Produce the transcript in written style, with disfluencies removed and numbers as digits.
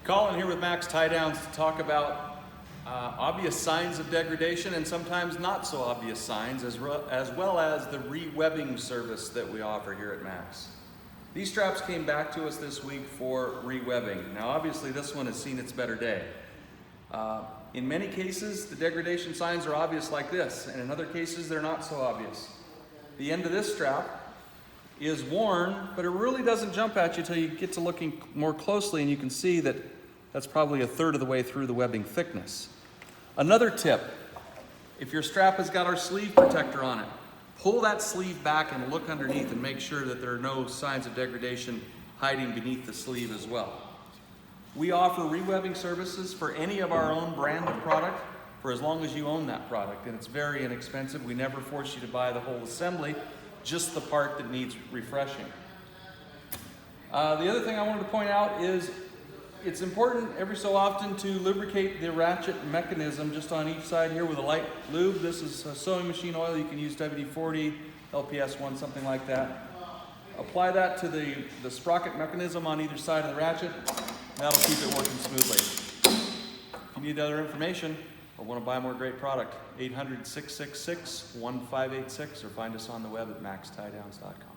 Colin here with Max Tie Downs to talk about obvious signs of degradation and sometimes not so obvious signs, as well as the re-webbing service that we offer here at Max. These straps came back to us this week for re-webbing. Now obviously this one has seen its better day. In many cases the degradation signs are obvious like this, and in other cases they're not so obvious. The end of this strap is worn, but it really doesn't jump at you until you get to looking more closely, and you can see that that's probably a third of the way through the webbing thickness. Another tip, if your strap has got our sleeve protector on it, pull that sleeve back and look underneath and make sure that there are no signs of degradation hiding beneath the sleeve as well. We offer re-webbing services for any of our own brand of product for as long as you own that product, and it's very inexpensive. We never force you to buy the whole assembly, just the part that needs refreshing. The other thing I wanted to point out is it's important every so often to lubricate the ratchet mechanism just on each side here with a light lube. This is sewing machine oil. You can use WD-40, LPS1, something like that. Apply that to the sprocket mechanism on either side of the ratchet. That'll keep it working smoothly. If you need other information or want to buy more great product, 800-666-1586 or find us on the web at maxtiedowns.com.